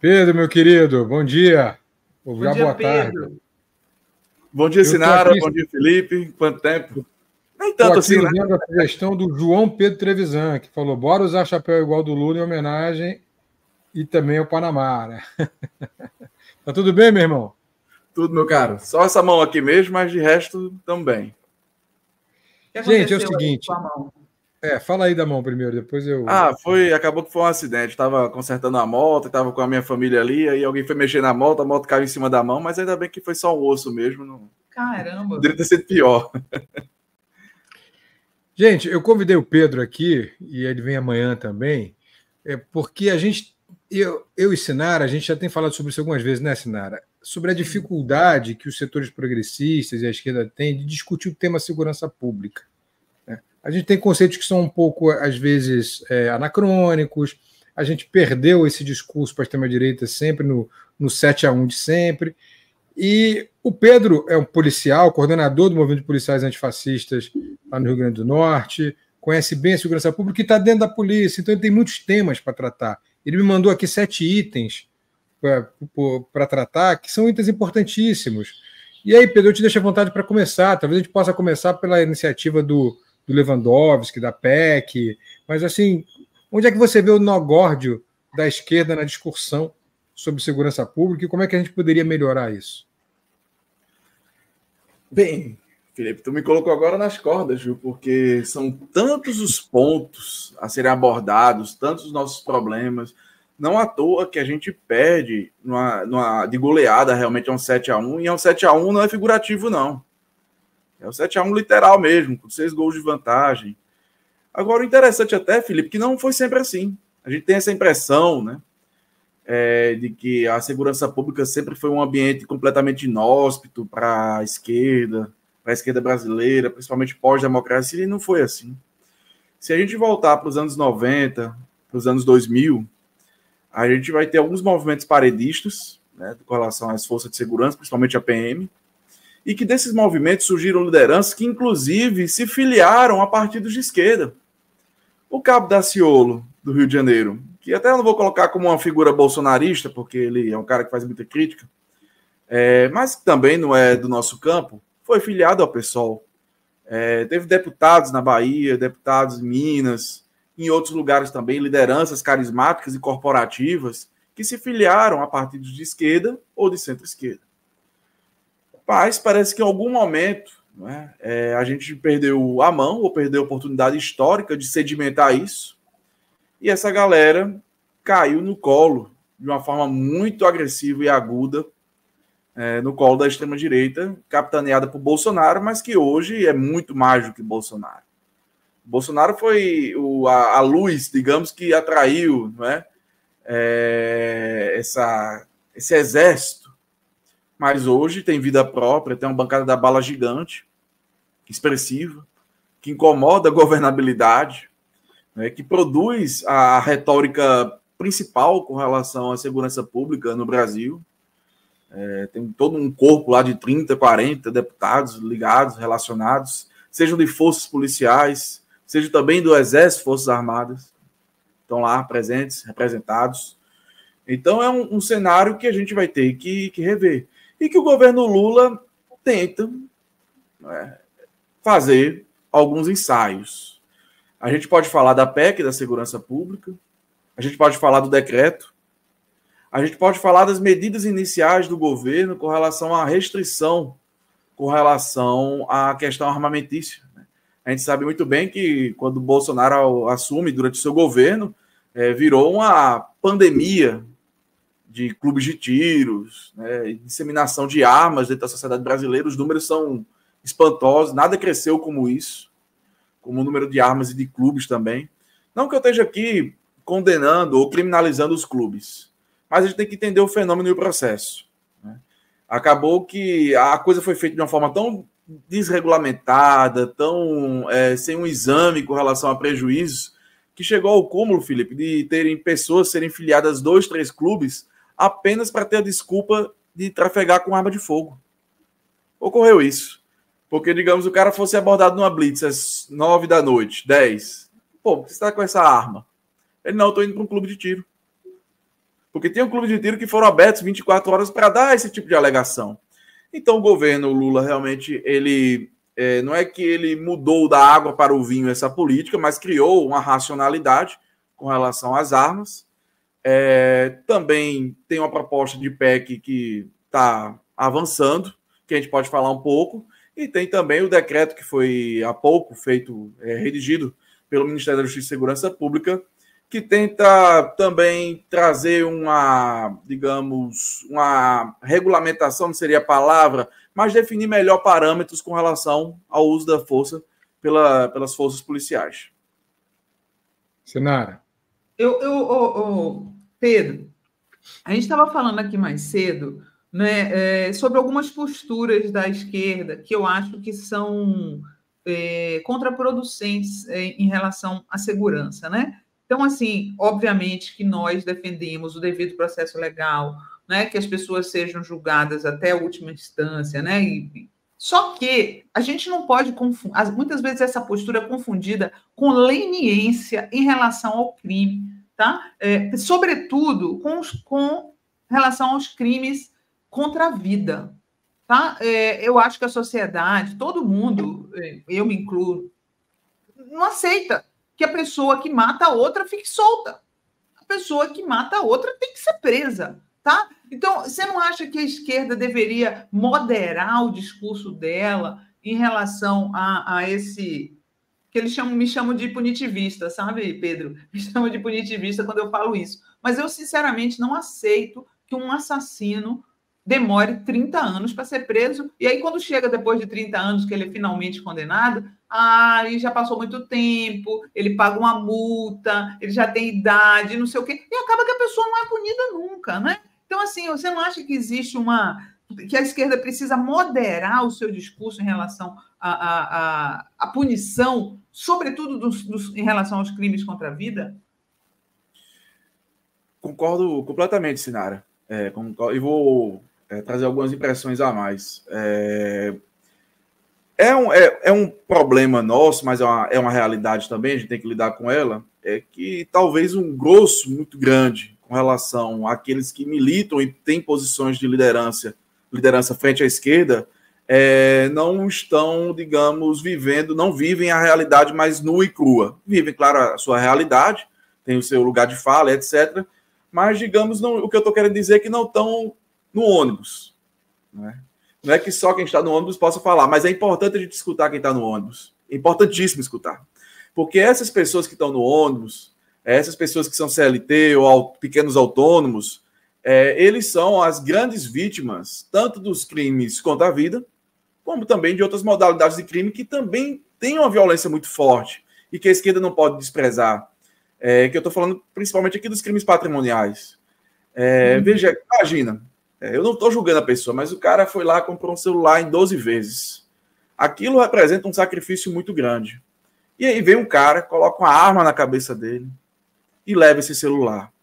Pedro, meu querido, bom dia. Ou Bom já dia, boa tarde. Pedro. Bom dia, Eu estou Sinara. aqui, Bom dia, Felipe. Quanto tempo? Nem tô tanto aqui assim, né? vendo a sugestão do João Pedro Trevisan, que falou: bora usar chapéu igual do Lula em homenagem e também ao Panamá, né? Tá tudo bem, meu irmão? Tudo, meu caro. Só essa mão aqui mesmo, mas de resto, também. O que Gente, é o aconteceu aí com seguinte. a mão? Fala aí da mão primeiro, depois eu. Acabou que foi um acidente. Estava consertando a moto, estava com a minha família ali, aí alguém foi mexer na moto, a moto caiu em cima da mão, mas ainda bem que foi só um osso mesmo. Não Caramba. poderia ter sido pior. Gente, eu convidei o Pedro aqui, e ele vem amanhã também, porque eu e Sinara, a gente já tem falado sobre isso algumas vezes, né, Sinara? Sobre a dificuldade que os setores progressistas e a esquerda têm de discutir o tema segurança pública. A gente tem conceitos que são um pouco, às vezes, anacrônicos, a gente perdeu esse discurso para a extrema-direita sempre no 7-1 de sempre. E o Pedro é um policial, coordenador do movimento de policiais antifascistas lá no Rio Grande do Norte, conhece bem a segurança pública e está dentro da polícia, então ele tem muitos temas para tratar. Ele me mandou aqui 7 itens para tratar, que são itens importantíssimos. E aí, Pedro, eu te deixo à vontade para começar. Talvez a gente possa começar pela iniciativa do Lewandowski, da PEC, mas assim, onde é que você vê o nó górdio da esquerda na discussão sobre segurança pública e como é que a gente poderia melhorar isso? Bem, Felipe, tu me colocou agora nas cordas, viu? Porque são tantos os pontos a serem abordados, tantos os nossos problemas. Não à toa que a gente perde de goleada realmente é um 7-1, e é um 7-1 não é figurativo, não. É um 7-1 literal mesmo, com 6 gols de vantagem. Agora, o interessante até, Felipe, que não foi sempre assim. A gente tem essa impressão, né? De que a segurança pública sempre foi um ambiente completamente inóspito para a esquerda brasileira, principalmente pós-democracia, e não foi assim. Se a gente voltar para os anos 90, para os anos 2000, a gente vai ter alguns movimentos paredistas, né, com relação às forças de segurança, principalmente a PM, e que desses movimentos surgiram lideranças que, inclusive, se filiaram a partidos de esquerda. O Cabo Daciolo, do Rio de Janeiro, que até eu não vou colocar como uma figura bolsonarista, porque ele é um cara que faz muita crítica, mas também não é do nosso campo, foi filiado ao PSOL. Teve deputados na Bahia, deputados em Minas, em outros lugares também, lideranças carismáticas e corporativas que se filiaram a partidos de esquerda ou de centro-esquerda. Mas parece que em algum momento, né, a gente perdeu a mão ou perdeu a oportunidade histórica de sedimentar isso, e essa galera caiu no colo de uma forma muito agressiva e aguda, no colo da extrema-direita, capitaneada por Bolsonaro, mas que hoje é muito mais do que Bolsonaro. Bolsonaro foi a luz, digamos, que atraiu, não é? Esse exército. Mas hoje tem vida própria, tem uma bancada da bala gigante, expressiva, que incomoda a governabilidade, né, que produz a retórica principal com relação à segurança pública no Brasil. Tem todo um corpo lá de 30, 40 deputados ligados, relacionados, sejam de forças policiais, seja também do Exército, Forças Armadas, estão lá presentes, representados. Então é um cenário que a gente vai ter que rever. E que o governo Lula tenta, né, fazer alguns ensaios. A gente pode falar da PEC, da segurança pública, a gente pode falar do decreto, a gente pode falar das medidas iniciais do governo com relação à restrição, com relação à questão armamentícia. A gente sabe muito bem que quando o Bolsonaro assume durante o seu governo, virou uma pandemia de clubes de tiros, né, disseminação de armas dentro da sociedade brasileira. Os números são espantosos, nada cresceu como isso, como o número de armas e de clubes também. Não que eu esteja aqui condenando ou criminalizando os clubes, mas a gente tem que entender o fenômeno e o processo, né? Acabou que a coisa foi feita de uma forma tão desregulamentada, tão sem um exame com relação a prejuízos, que chegou ao cúmulo, Felipe, de terem pessoas serem filiadas a 2, 3 clubes apenas para ter a desculpa de trafegar com arma de fogo. Ocorreu isso. Porque, digamos, o cara fosse abordado numa blitz às 9 da noite, 10. Pô, por que você está com essa arma? Ele não, eu estou indo para um clube de tiro. Porque tem um clube de tiro que foram abertos 24 horas para dar esse tipo de alegação. Então, o governo Lula realmente, ele não é que ele mudou da água para o vinho essa política, mas criou uma racionalidade com relação às armas. Também tem uma proposta de PEC que está avançando, que a gente pode falar um pouco, e tem também o decreto que foi há pouco feito, redigido pelo Ministério da Justiça e Segurança Pública, que tenta também trazer uma, digamos, uma regulamentação, não seria a palavra, mas definir melhor parâmetros com relação ao uso da força pelas forças policiais. Sinara. Pedro, a gente estava falando aqui mais cedo, né, sobre algumas posturas da esquerda que eu acho que são contraproducentes em relação à segurança, né? Então, assim, obviamente que nós defendemos o devido processo legal, né, que as pessoas sejam julgadas até a última instância, né? Só que a gente não pode confundir, muitas vezes essa postura é confundida com leniência em relação ao crime, tá? Sobretudo com relação aos crimes contra a vida, tá? Eu acho que a sociedade, todo mundo, eu me incluo, não aceita que a pessoa que mata a outra fique solta. A pessoa que mata a outra tem que ser presa, tá? Então, você não acha que a esquerda deveria moderar o discurso dela em relação a esse... que eles me chamam de punitivista, sabe, Pedro? Me chamam de punitivista quando eu falo isso. Mas eu, sinceramente, não aceito que um assassino demore 30 anos para ser preso, e aí quando chega depois de 30 anos que ele é finalmente condenado, aí já passou muito tempo, ele paga uma multa, ele já tem idade, não sei o quê, e acaba que a pessoa não é punida nunca, né? Então, assim, você não acha que existe que a esquerda precisa moderar o seu discurso em relação à punição, sobretudo em relação aos crimes contra a vida? Concordo completamente, Sinara. E vou trazer algumas impressões a mais. É um problema nosso, mas é uma realidade também, a gente tem que lidar com ela, que talvez um grosso muito grande com relação àqueles que militam e têm posições de liderança frente à esquerda, não estão, digamos, não vivem a realidade mais nua e crua. Vivem, claro, a sua realidade, tem o seu lugar de fala, etc., mas, digamos, o que eu estou querendo dizer é que não estão no ônibus. Né? Não é que só quem está no ônibus possa falar, mas é importante a gente escutar quem está no ônibus. É importantíssimo escutar. Porque essas pessoas que estão no ônibus, essas pessoas que são CLT ou pequenos autônomos, eles são as grandes vítimas, tanto dos crimes contra a vida, como também de outras modalidades de crime que também têm uma violência muito forte e que a esquerda não pode desprezar. Que eu estou falando principalmente aqui dos crimes patrimoniais. Veja, imagina, eu não estou julgando a pessoa, mas o cara foi lá e comprou um celular em 12 vezes. Aquilo representa um sacrifício muito grande. E aí vem um cara, coloca uma arma na cabeça dele e leva esse celular.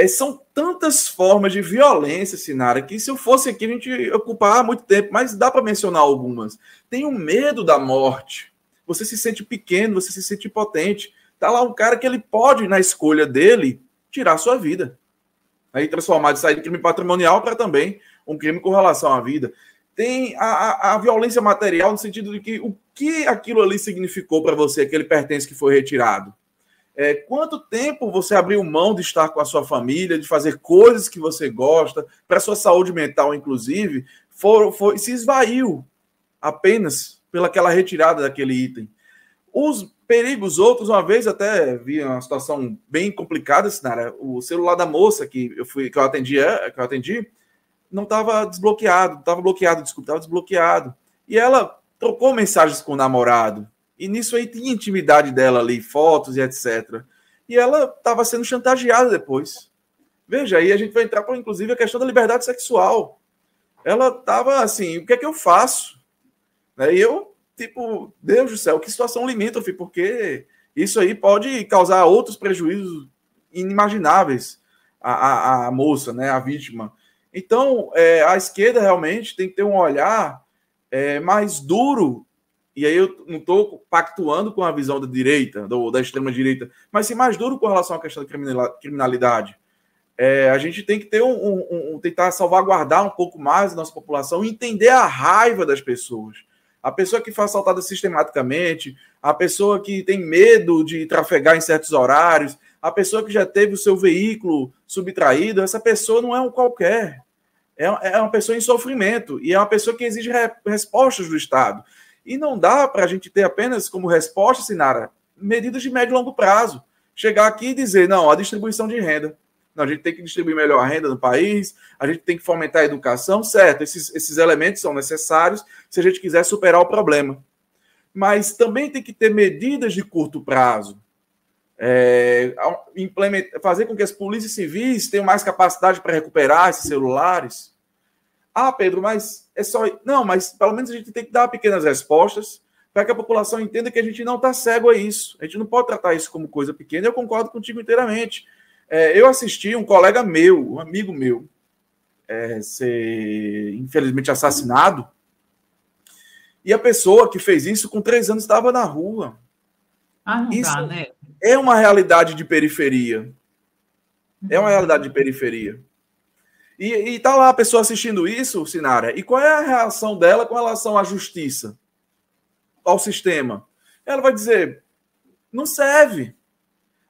São tantas formas de violência, Sinara, que se eu fosse aqui a gente ocupava muito tempo, mas dá para mencionar algumas. Tem o medo da morte. Você se sente pequeno, você se sente impotente. Tá lá um cara que ele pode, na escolha dele, tirar a sua vida. Aí transformar de sair de crime patrimonial para também um crime com relação à vida. Tem a violência material no sentido de que o que aquilo ali significou para você, aquele pertence que foi retirado. Quanto tempo você abriu mão de estar com a sua família, de fazer coisas que você gosta, para a sua saúde mental, inclusive, se esvaiu apenas pelaquela retirada daquele item. Os perigos outros, uma vez até vi uma situação bem complicada, Sinara. O celular da moça que eu atendi não estava desbloqueado, estava desbloqueado. E ela trocou mensagens com o namorado. E nisso aí tinha intimidade dela ali, fotos e etc. E ela estava sendo chantageada depois. Veja, aí a gente vai entrar para, inclusive, a questão da liberdade sexual. Ela estava assim, o que é que eu faço? E eu, tipo, Deus do céu, que situação limítrofe, porque isso aí pode causar outros prejuízos inimagináveis à moça, né, à vítima. Então, a esquerda realmente tem que ter um olhar mais duro, e aí eu não estou pactuando com a visão da direita, da extrema-direita, mas sim mais duro com relação à questão da criminalidade. a gente tem que ter tentar salvaguardar um pouco mais a nossa população e entender a raiva das pessoas. A pessoa que foi assaltada sistematicamente, a pessoa que tem medo de trafegar em certos horários, a pessoa que já teve o seu veículo subtraído, essa pessoa não é um qualquer. É uma pessoa em sofrimento e é uma pessoa que exige respostas do Estado. E não dá para a gente ter apenas como resposta, Sinara, medidas de médio e longo prazo. Chegar aqui e dizer, não, a distribuição de renda. Não, a gente tem que distribuir melhor a renda no país, a gente tem que fomentar a educação, certo, esses elementos são necessários se a gente quiser superar o problema. Mas também tem que ter medidas de curto prazo. Fazer com que as polícias civis tenham mais capacidade para recuperar esses celulares. Ah, Pedro, mas é só... Não, mas pelo menos a gente tem que dar pequenas respostas para que a população entenda que a gente não está cego a isso. A gente não pode tratar isso como coisa pequena. Eu concordo contigo inteiramente. Eu assisti um colega meu, um amigo meu, ser infelizmente assassinado, e a pessoa que fez isso com 3 anos estava na rua. Não isso dá, né? É uma realidade de periferia. É uma realidade de periferia. E tá lá a pessoa assistindo isso, Sinara, e qual é a reação dela com relação à justiça, ao sistema? Ela vai dizer, não serve.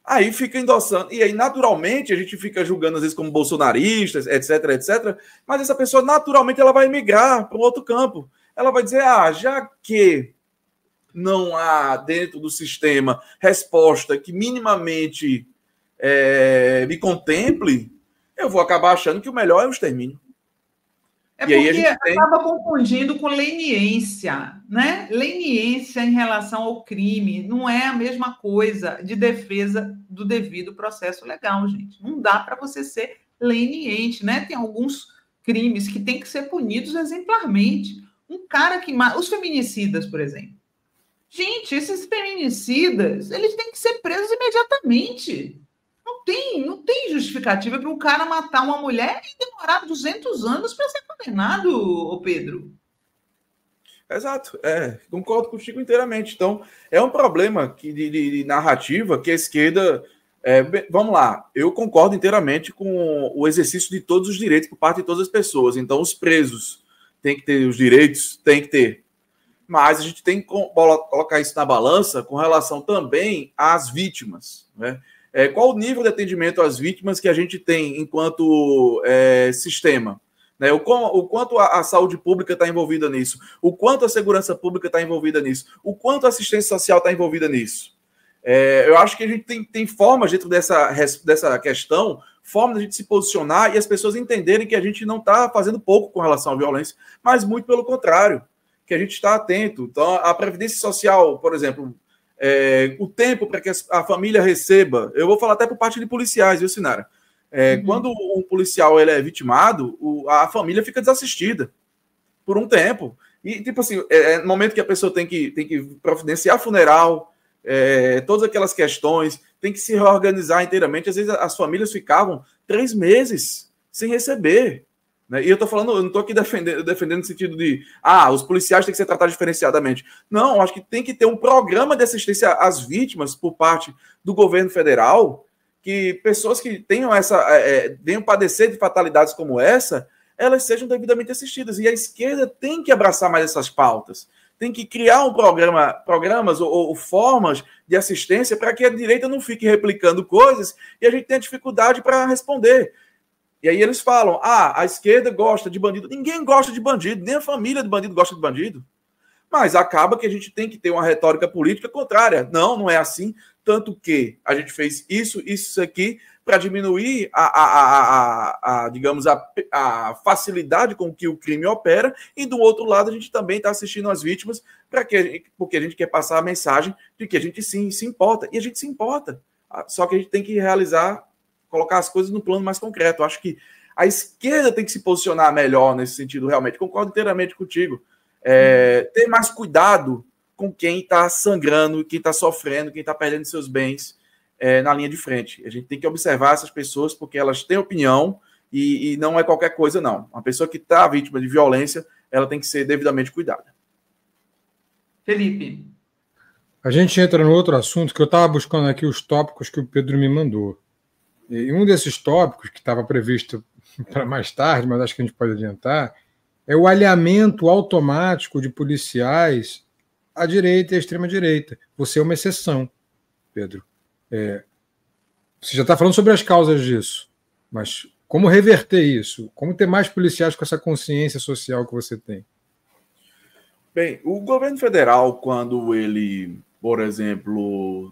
Aí fica endossando. E aí, naturalmente, a gente fica julgando, às vezes, como bolsonaristas, etc, etc. Mas essa pessoa, naturalmente, ela vai migrar para um outro campo. Ela vai dizer, já que não há dentro do sistema resposta que minimamente me contemple, eu vou acabar achando que o melhor é o extermínio. Porque acaba confundindo com leniência, né? Leniência em relação ao crime não é a mesma coisa de defesa do devido processo legal, gente. Não dá para você ser leniente, né? Tem alguns crimes que têm que ser punidos exemplarmente. Um cara que mata... Os feminicidas, por exemplo. Gente, esses feminicidas, eles têm que ser presos imediatamente. Não tem justificativa para um cara matar uma mulher e demorar 200 anos para ser condenado, Pedro. Exato, concordo contigo inteiramente. Então, é um problema de narrativa que a esquerda... vamos lá, eu concordo inteiramente com o exercício de todos os direitos por parte de todas as pessoas. Então, os presos têm que ter os direitos, tem que ter. Mas a gente tem que colocar isso na balança com relação também às vítimas, né? Qual o nível de atendimento às vítimas que a gente tem enquanto sistema? Né? O quanto a saúde pública está envolvida nisso? O quanto a segurança pública está envolvida nisso? O quanto a assistência social está envolvida nisso? Eu acho que a gente tem formas dentro dessa questão, formas de a gente se posicionar e as pessoas entenderem que a gente não está fazendo pouco com relação à violência, mas muito pelo contrário, que a gente está atento. Então, a Previdência Social, por exemplo... o tempo para que a família receba, eu vou falar até por parte de policiais, viu, Sinara? Quando um policial ele é vitimado, a família fica desassistida por um tempo. E, tipo assim, no momento que a pessoa tem que providenciar funeral, todas aquelas questões, tem que se reorganizar inteiramente. Às vezes as famílias ficavam 3 meses sem receber. E eu não estou aqui defendendo no sentido de os policiais têm que ser tratados diferenciadamente. Não, acho que tem que ter um programa de assistência às vítimas por parte do governo federal, que pessoas que tenham venham padecer de fatalidades como essa, elas sejam devidamente assistidas. E a esquerda tem que abraçar mais essas pautas. Tem que criar programas ou formas de assistência para que a direita não fique replicando coisas e a gente tenha dificuldade para responder. E aí eles falam, a esquerda gosta de bandido. Ninguém gosta de bandido, nem a família do bandido gosta de bandido. Mas acaba que a gente tem que ter uma retórica política contrária. Não é assim. Tanto que a gente fez isso aqui para diminuir digamos, a facilidade com que o crime opera. E do outro lado, a gente também está assistindo as vítimas porque a gente quer passar a mensagem de que a gente sim se importa. E a gente se importa. Só que a gente tem que colocar as coisas no plano mais concreto. Eu acho que a esquerda tem que se posicionar melhor nesse sentido, realmente. Concordo inteiramente contigo. Ter mais cuidado com quem está sangrando, quem está sofrendo, quem está perdendo seus bens na linha de frente. A gente tem que observar essas pessoas porque elas têm opinião e não é qualquer coisa, não. Uma pessoa que está vítima de violência, ela tem que ser devidamente cuidada. Felipe. A gente entra no outro assunto que eu estava buscando aqui os tópicos que o Pedro me mandou. E um desses tópicos que estava previsto para mais tarde, mas acho que a gente pode adiantar, é o alinhamento automático de policiais à direita e à extrema-direita. Você é uma exceção, Pedro. Você já está falando sobre as causas disso, mas como reverter isso? Como ter mais policiais com essa consciência social que você tem? Bem, o governo federal, quando ele, por exemplo,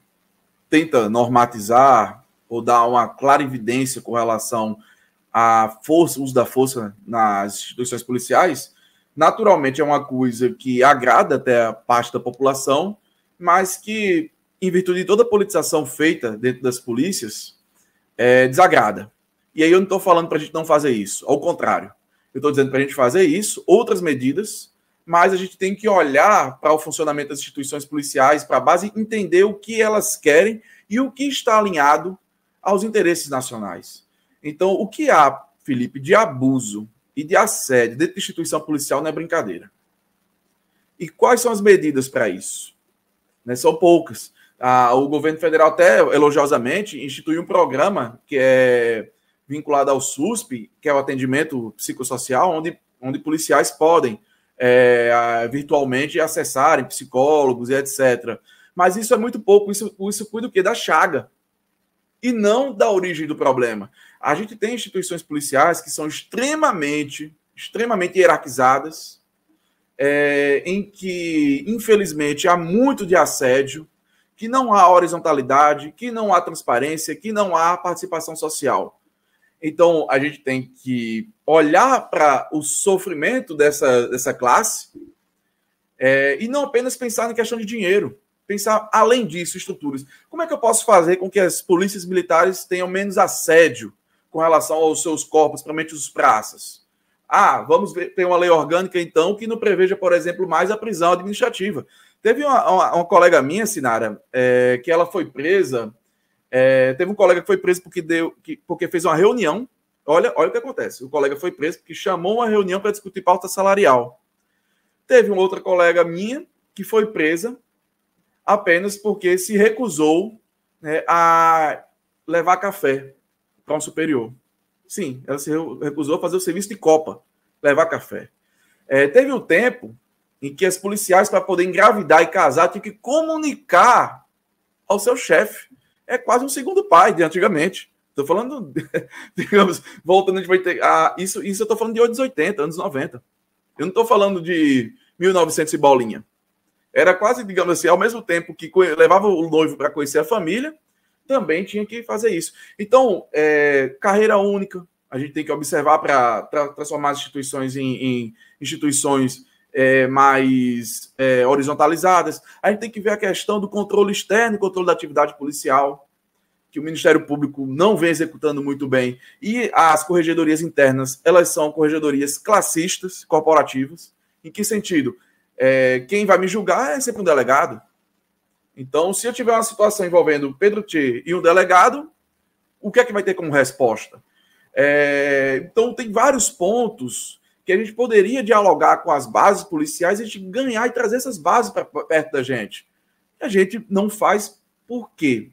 tenta normatizar ou dar uma clara evidência com relação à força, uso da força nas instituições policiais, naturalmente é uma coisa que agrada até a parte da população, mas que, em virtude de toda a politização feita dentro das polícias, desagrada. E aí eu não estou falando para a gente não fazer isso, ao contrário. Eu estou dizendo para a gente fazer isso, outras medidas, mas a gente tem que olhar para o funcionamento das instituições policiais, para a base, entender o que elas querem e o que está alinhado aos interesses nacionais. Então, o que há, Felipe, de abuso e de assédio dentro da instituição policial não é brincadeira. E quais são as medidas para isso? São poucas. O governo federal até, elogiosamente, instituiu um programa que é vinculado ao SUSP, que é o atendimento psicossocial, onde policiais podem virtualmente acessarem psicólogos e etc. Mas isso é muito pouco, isso cuida do quê? Da chaga, e não da origem do problema. A gente tem instituições policiais que são extremamente hierarquizadas, em que, infelizmente, há muito de assédio, que não há horizontalidade, que não há transparência, que não há participação social. Então, a gente tem que olhar para o sofrimento dessa classe e não apenas pensar em questão de dinheiro, pensar além disso, estruturas. Como é que eu posso fazer com que as polícias militares tenham menos assédio com relação aos seus corpos, principalmente os praças? Vamos ter uma lei orgânica, então, que não preveja, por exemplo, mais a prisão administrativa. Teve uma colega minha, Sinara, que ela foi presa. Teve um colega que foi preso porque fez uma reunião. Olha o que acontece. O colega foi preso porque chamou uma reunião para discutir pauta salarial. Teve uma outra colega minha que foi presa apenas porque se recusou a levar café para um superior. Sim, ela se recusou a fazer o serviço de copa, levar café. Teve um tempo em que as policiais, para poder engravidar e casar, tinham que comunicar ao seu chefe. É quase um segundo pai de antigamente. Estou falando, digamos, voltando, a gente vai ter. Isso eu estou falando de anos 80, anos 90. Eu não estou falando de 1900 e bolinha. Era quase, digamos assim, ao mesmo tempo que levava o noivo para conhecer a família, também tinha que fazer isso. Então, carreira única, a gente tem que observar para transformar as instituições em instituições mais horizontalizadas. A gente tem que ver a questão do controle externo e controle da atividade policial, que o Ministério Público não vem executando muito bem. E as corregedorias internas, elas são corregedorias classistas, corporativas. Em que sentido? Quem vai me julgar é sempre um delegado. Então, se eu tiver uma situação envolvendo Pedro Tchê e um delegado, o que é que vai ter como resposta? Então, tem vários pontos que a gente poderia dialogar com as bases policiais e a gente ganhar e trazer essas bases para perto da gente. E a gente não faz por quê?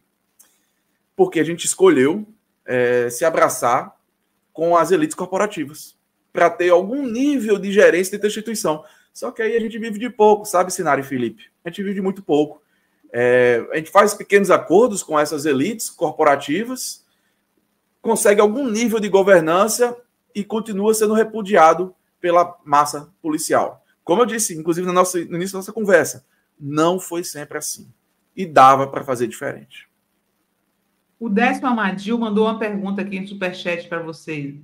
Porque a gente escolheu se abraçar com as elites corporativas para ter algum nível de gerência dentro da instituição. Só que aí a gente vive de pouco, sabe, Sinara e Felipe? A gente vive de muito pouco. A gente faz pequenos acordos com essas elites corporativas, consegue algum nível de governança e continua sendo repudiado pela massa policial. Como eu disse, inclusive, no início da nossa conversa, não foi sempre assim. E dava para fazer diferente. O Décio Amadil mandou uma pergunta aqui no Superchat para você,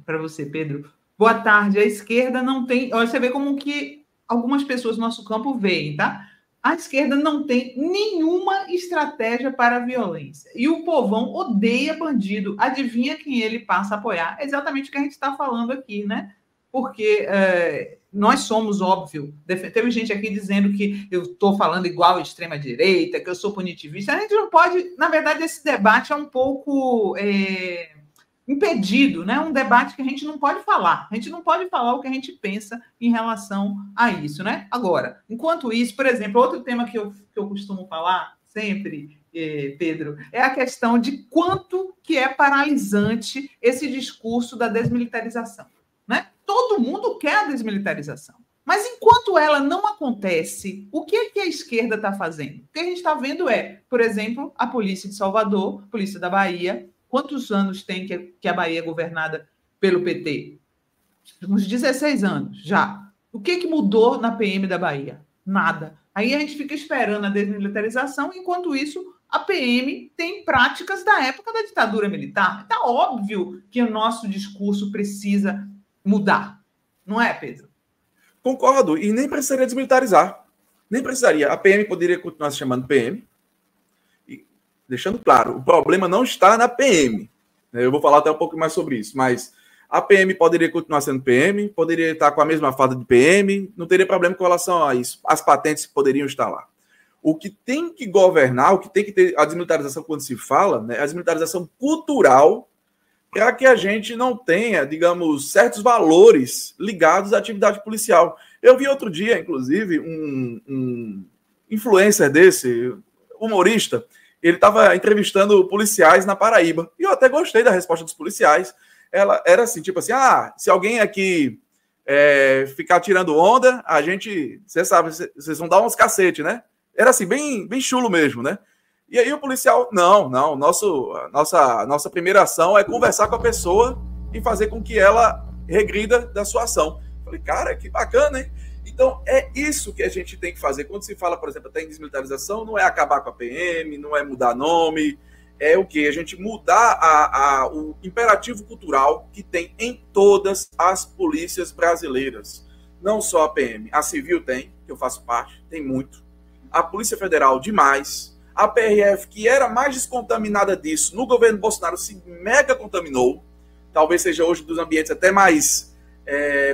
Pedro. Boa tarde. A esquerda não tem... Olha, você vê como que algumas pessoas do nosso campo veem, tá? A esquerda não tem nenhuma estratégia para a violência. E o povão odeia bandido. Adivinha quem ele passa a apoiar? É exatamente o que a gente está falando aqui, né? Porque nós somos, óbvio... Teve gente aqui dizendo que eu estou falando igual à extrema-direita, que eu sou punitivista. A gente não pode... Na verdade, esse debate é um pouco... impedido, né? Um debate que a gente não pode falar. A gente não pode falar o que a gente pensa em relação a isso, né? Agora, enquanto isso, por exemplo, outro tema que eu costumo falar sempre, Pedro, é a questão de quanto que é paralisante esse discurso da desmilitarização, né? Todo mundo quer a desmilitarização, mas enquanto ela não acontece, o que é que a esquerda está fazendo? O que a gente está vendo é, por exemplo, a polícia de Salvador, a polícia da Bahia. Quantos anos tem que a Bahia é governada pelo PT? Uns 16 anos já. O que mudou na PM da Bahia? Nada. Aí a gente fica esperando a desmilitarização, enquanto isso a PM tem práticas da época da ditadura militar. Está óbvio que o nosso discurso precisa mudar. Não é, Pedro? Concordo. E nem precisaria desmilitarizar. Nem precisaria. A PM poderia continuar se chamando PM. E, deixando claro, o problema não está na PM. Eu vou falar até um pouco mais sobre isso. Mas a PM poderia continuar sendo PM, poderia estar com a mesma farda de PM, não teria problema com relação a isso. As patentes poderiam estar lá. O que tem que governar, o que tem que ter a desmilitarização quando se fala, né, a desmilitarização cultural, para que a gente não tenha, digamos, certos valores ligados à atividade policial. Eu vi outro dia, inclusive, um influencer desse, humorista, ele estava entrevistando policiais na Paraíba, e eu até gostei da resposta dos policiais. Ela era assim, tipo assim, se alguém aqui ficar tirando onda, a gente, você sabe, vocês vão dar uns cacete, né? Era assim, bem, bem chulo mesmo, né? E aí o policial, não, nossa primeira ação é conversar com a pessoa e fazer com que ela regrida da sua ação. Falei, cara, que bacana, hein? Então, é isso que a gente tem que fazer. Quando se fala, por exemplo, até em desmilitarização, não é acabar com a PM, não é mudar nome, é o quê? A gente mudar o imperativo cultural que tem em todas as polícias brasileiras. Não só a PM. A Civil tem, que eu faço parte, tem muito. A Polícia Federal, demais. A PRF, que era mais descontaminada disso, no governo Bolsonaro se mega contaminou. Talvez seja hoje dos ambientes até mais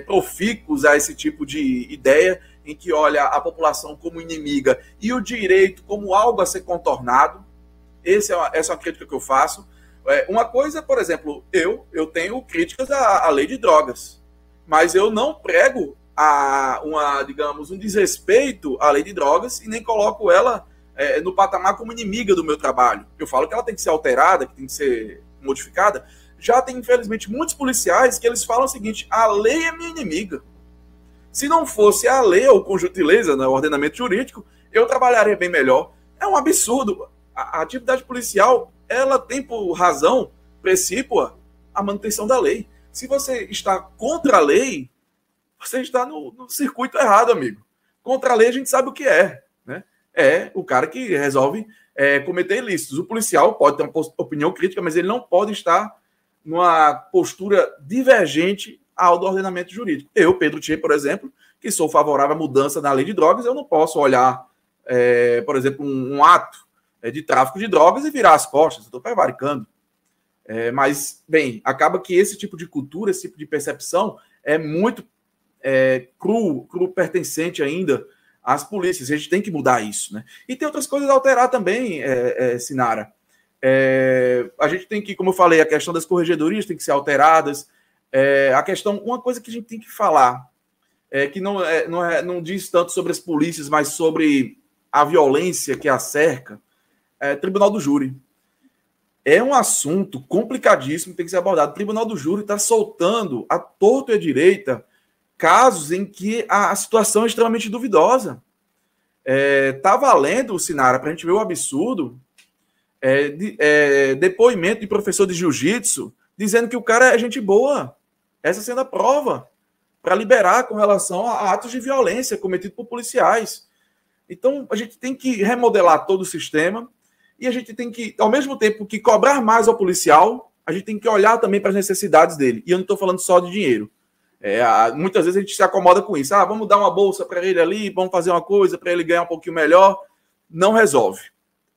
profícuos a esse tipo de ideia, em que olha a população como inimiga e o direito como algo a ser contornado. Essa é uma crítica que eu faço. Uma coisa, por exemplo, eu tenho críticas à lei de drogas, mas eu não prego digamos, um desrespeito à lei de drogas e nem coloco ela no patamar como inimiga do meu trabalho. Eu falo que ela tem que ser alterada, que tem que ser modificada. Já tem, infelizmente, muitos policiais que eles falam o seguinte: a lei é minha inimiga. Se não fosse a lei ou conjuntileza, né, o ordenamento jurídico, eu trabalharia bem melhor. É um absurdo. A atividade policial, ela tem por razão precípua a manutenção da lei. Se você está contra a lei, você está no circuito errado, amigo. Contra a lei a gente sabe o que é, né? É o cara que resolve cometer ilícitos. O policial pode ter uma opinião crítica, mas ele não pode estar numa postura divergente ao do ordenamento jurídico. Eu, Pedro Tchê, por exemplo, que sou favorável à mudança na lei de drogas, eu não posso olhar, por exemplo, um ato de tráfico de drogas e virar as costas. Eu estou prevaricando. Mas, bem, acaba que esse tipo de cultura, esse tipo de percepção é muito cru pertencente ainda às polícias. A gente tem que mudar isso, né? E tem outras coisas a alterar também, Sinara. A gente tem que, como eu falei, a questão das corregedorias tem que ser alteradas. Uma coisa que a gente tem que falar, que não diz tanto sobre as polícias, mas sobre a violência que a cerca, Tribunal do Júri. É um assunto complicadíssimo que tem que ser abordado. O Tribunal do Júri está soltando à torto e à direita casos em que a situação é extremamente duvidosa. Está valendo, Sinara, para a gente ver o absurdo, depoimento de professor de jiu-jitsu dizendo que o cara é gente boa. Essa sendo a prova para liberar com relação a atos de violência cometidos por policiais. Então, a gente tem que remodelar todo o sistema e a gente tem que, ao mesmo tempo que cobrar mais ao policial, a gente tem que olhar também para as necessidades dele. E eu não estou falando só de dinheiro. Muitas vezes a gente se acomoda com isso. Vamos dar uma bolsa para ele ali, vamos fazer uma coisa para ele ganhar um pouquinho melhor. Não resolve.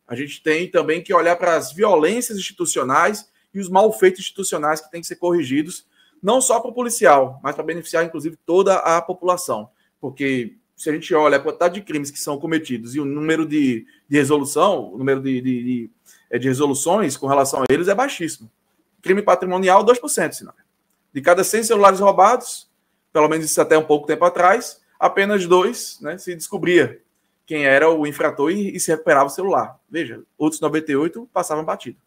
A gente tem também que olhar para as violências institucionais e os malfeitos institucionais que têm que ser corrigidos, não só para o policial, mas para beneficiar, inclusive, toda a população. Porque se a gente olha a quantidade de crimes que são cometidos e o número de resolução, o número de resoluções com relação a eles é baixíssimo. Crime patrimonial, 2%, Sinara. De cada 100 celulares roubados, pelo menos isso até um pouco tempo atrás, apenas 2, né, se descobria quem era o infrator e se recuperava o celular. Veja, outros 98 passavam batido.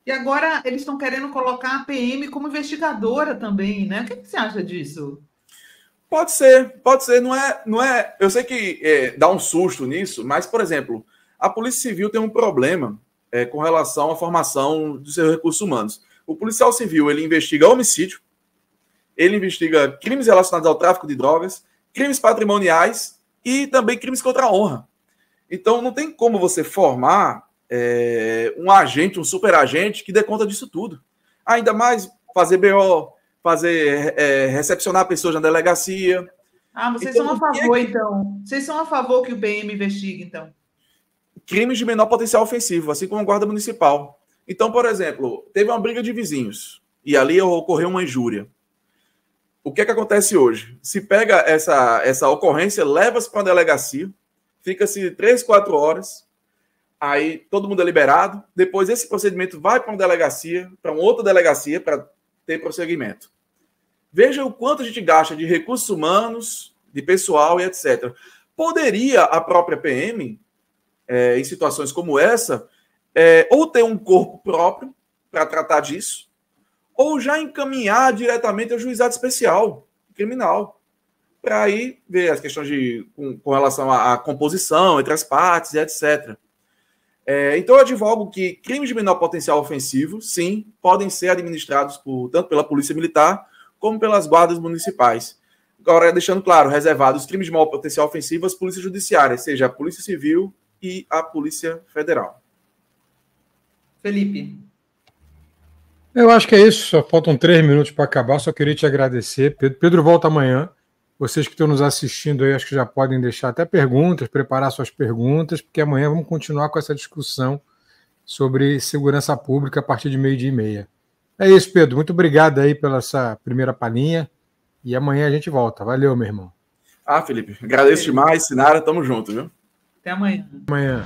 E agora eles estão querendo colocar a PM como investigadora também, né? O que você acha disso? Pode ser. Não é. Eu sei que dá um susto nisso, mas, por exemplo, a Polícia Civil tem um problema com relação à formação dos seus recursos humanos. O policial civil, ele investiga homicídio, ele investiga crimes relacionados ao tráfico de drogas, crimes patrimoniais e também crimes contra a honra. Então, não tem como você formar um agente, um superagente que dê conta disso tudo. Ainda mais fazer BO, recepcionar pessoas na delegacia. Vocês são a favor, então. Vocês são a favor que o PM investigue, então? Crimes de menor potencial ofensivo, assim como a Guarda Municipal. Então, por exemplo, teve uma briga de vizinhos e ali ocorreu uma injúria. O que é que acontece hoje? Se pega essa ocorrência, leva-se para a delegacia, fica-se 3, 4 horas, aí todo mundo é liberado, depois esse procedimento vai para uma delegacia, para uma outra delegacia, para ter prosseguimento. Veja o quanto a gente gasta de recursos humanos, de pessoal e etc. Poderia a própria PM, em situações como essa, ou ter um corpo próprio para tratar disso, ou já encaminhar diretamente ao juizado especial criminal, para aí ver as questões com relação à composição entre as partes e etc. Então, eu advogo que crimes de menor potencial ofensivo, sim, podem ser administrados tanto pela Polícia Militar como pelas guardas municipais. Agora, deixando claro, reservados os crimes de menor potencial ofensivo às polícias judiciárias, seja a Polícia Civil e a Polícia Federal. Felipe. Eu acho que é isso, só faltam 3 minutos para acabar, só queria te agradecer. Pedro volta amanhã. Vocês que estão nos assistindo aí, acho que já podem deixar até perguntas, preparar suas perguntas, porque amanhã vamos continuar com essa discussão sobre segurança pública a partir de 12:30. É isso, Pedro. Muito obrigado aí pela essa primeira palhinha e amanhã a gente volta. Valeu, meu irmão. Felipe, agradeço demais, Sinara, tamo junto, viu? Até amanhã. Amanhã.